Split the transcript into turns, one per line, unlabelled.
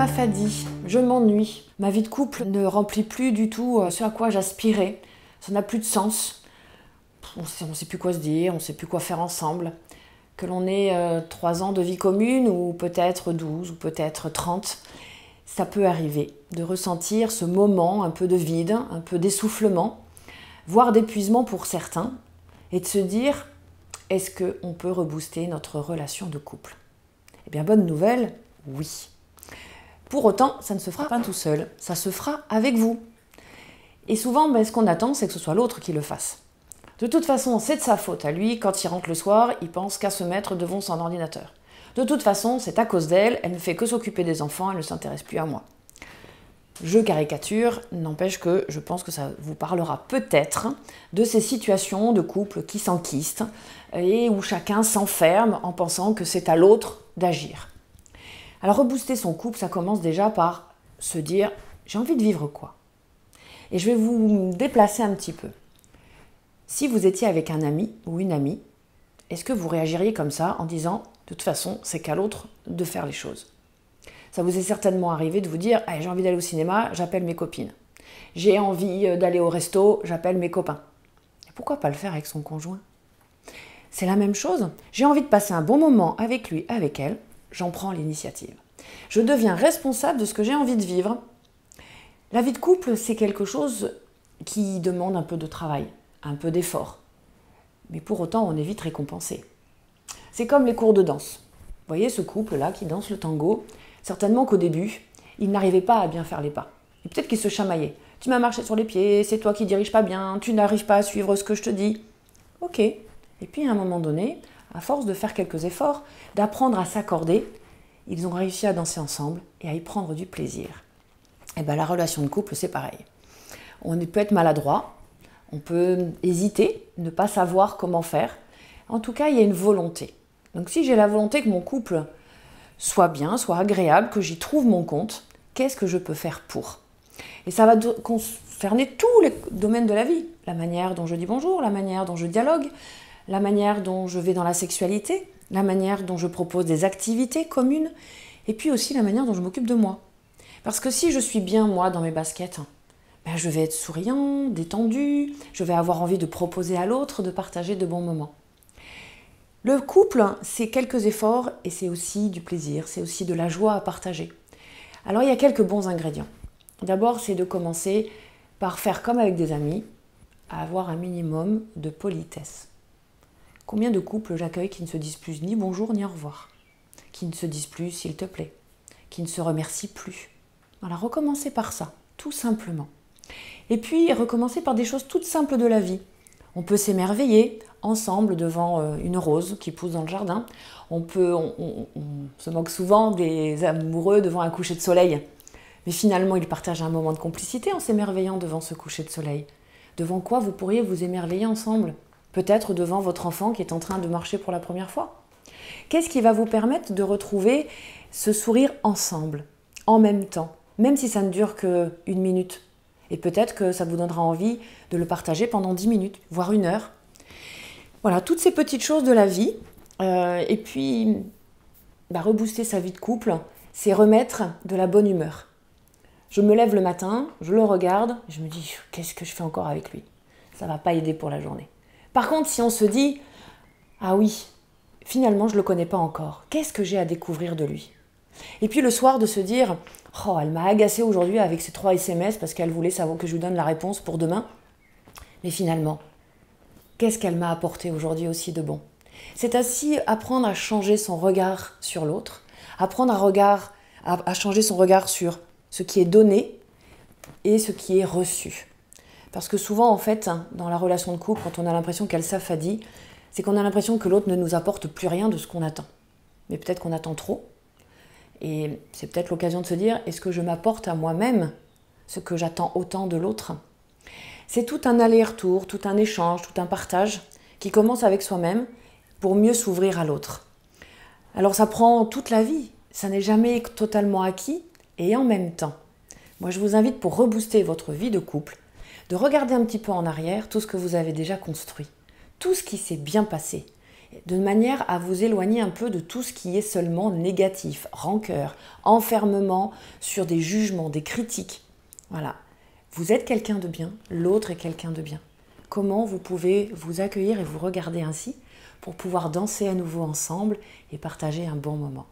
m'affadit, je m'ennuie. Ma vie de couple ne remplit plus du tout ce à quoi j'aspirais. Ça n'a plus de sens. On ne sait plus quoi se dire, on ne sait plus quoi faire ensemble. Que l'on ait 3 ans de vie commune, ou peut-être 12, ou peut-être 30, ça peut arriver de ressentir ce moment un peu de vide, un peu d'essoufflement, voire d'épuisement pour certains, et de se dire, est-ce qu'on peut rebooster notre relation de couple? Eh bien, bonne nouvelle, oui. Pour autant, ça ne se fera pas tout seul, ça se fera avec vous. Et souvent, ce qu'on attend, c'est que ce soit l'autre qui le fasse. De toute façon, c'est de sa faute à lui, quand il rentre le soir, il pense qu'à se mettre devant son ordinateur. De toute façon, c'est à cause d'elle, elle ne fait que s'occuper des enfants, elle ne s'intéresse plus à moi. Je caricature, n'empêche que je pense que ça vous parlera peut-être de ces situations de couple qui s'enquistent et où chacun s'enferme en pensant que c'est à l'autre d'agir. Alors rebooster son couple, ça commence déjà par se dire « j'ai envie de vivre quoi ?» Et je vais vous déplacer un petit peu. Si vous étiez avec un ami ou une amie, est-ce que vous réagiriez comme ça en disant « de toute façon, c'est qu'à l'autre de faire les choses ?» Ça vous est certainement arrivé de vous dire « j'ai envie d'aller au cinéma, j'appelle mes copines. J'ai envie d'aller au resto, j'appelle mes copains. » Et pourquoi pas le faire avec son conjoint? C'est la même chose. J'ai envie de passer un bon moment avec lui, avec elle, j'en prends l'initiative. Je deviens responsable de ce que j'ai envie de vivre. La vie de couple, c'est quelque chose qui demande un peu de travail, un peu d'effort. Mais pour autant, on est vite récompensé. C'est comme les cours de danse. Vous voyez ce couple-là qui danse le tango. Certainement qu'au début, il n'arrivait pas à bien faire les pas. Et peut-être qu'il se chamaillait. Tu m'as marché sur les pieds, c'est toi qui diriges pas bien, tu n'arrives pas à suivre ce que je te dis. Ok. Et puis à un moment donné, à force de faire quelques efforts, d'apprendre à s'accorder, ils ont réussi à danser ensemble et à y prendre du plaisir. Et bien la relation de couple, c'est pareil. On peut être maladroit, on peut hésiter, ne pas savoir comment faire. En tout cas, il y a une volonté. Donc si j'ai la volonté que mon couple soit bien, soit agréable, que j'y trouve mon compte, qu'est-ce que je peux faire pour? Et ça va concerner tous les domaines de la vie. La manière dont je dis bonjour, la manière dont je dialogue, la manière dont je vais dans la sexualité, la manière dont je propose des activités communes, et puis aussi la manière dont je m'occupe de moi. Parce que si je suis bien, moi, dans mes baskets, je vais être souriant, détendu, je vais avoir envie de proposer à l'autre, de partager de bons moments. Le couple, c'est quelques efforts et c'est aussi du plaisir, c'est aussi de la joie à partager. Alors il y a quelques bons ingrédients. D'abord, c'est de commencer par faire comme avec des amis, à avoir un minimum de politesse. Combien de couples j'accueille qui ne se disent plus ni bonjour ni au revoir, qui ne se disent plus s'il te plaît, qui ne se remercient plus. Voilà, recommencez par ça, tout simplement. Et puis, recommencer par des choses toutes simples de la vie. On peut s'émerveiller ensemble devant une rose qui pousse dans le jardin. On se moque souvent des amoureux devant un coucher de soleil. Mais finalement, ils partagent un moment de complicité en s'émerveillant devant ce coucher de soleil. Devant quoi vous pourriez vous émerveiller ensemble? Peut-être devant votre enfant qui est en train de marcher pour la première fois. Qu'est-ce qui va vous permettre de retrouver ce sourire ensemble, en même temps, même si ça ne dure que 1 minute? Et peut-être que ça vous donnera envie de le partager pendant 10 minutes, voire 1 heure. Voilà, toutes ces petites choses de la vie. Et puis, rebooster sa vie de couple, c'est remettre de la bonne humeur. Je me lève le matin, je le regarde, je me dis, qu'est-ce que je fais encore avec lui? Ça ne va pas aider pour la journée. Par contre, si on se dit, ah oui, finalement, je ne le connais pas encore, qu'est-ce que j'ai à découvrir de lui? Et puis le soir, de se dire, oh, elle m'a agacée aujourd'hui avec ses 3 SMS parce qu'elle voulait savoir que je lui donne la réponse pour demain. Mais finalement, qu'est-ce qu'elle m'a apporté aujourd'hui aussi de bon? C'est ainsi apprendre à changer son regard sur l'autre, apprendre à changer son regard sur ce qui est donné et ce qui est reçu. Parce que souvent, en fait, dans la relation de couple, quand on a l'impression qu'elle s'affadit, c'est qu'on a l'impression que l'autre ne nous apporte plus rien de ce qu'on attend. Mais peut-être qu'on attend trop. Et c'est peut-être l'occasion de se dire, est-ce que je m'apporte à moi-même ce que j'attends autant de l'autre? C'est tout un aller-retour, tout un échange, tout un partage qui commence avec soi-même pour mieux s'ouvrir à l'autre. Alors ça prend toute la vie, ça n'est jamais totalement acquis et en même temps. Moi je vous invite pour rebooster votre vie de couple, de regarder un petit peu en arrière tout ce que vous avez déjà construit, tout ce qui s'est bien passé de manière à vous éloigner un peu de tout ce qui est seulement négatif, rancœur, enfermement sur des jugements, des critiques. Voilà. Vous êtes quelqu'un de bien, l'autre est quelqu'un de bien. Comment vous pouvez vous accueillir et vous regarder ainsi pour pouvoir danser à nouveau ensemble et partager un bon moment.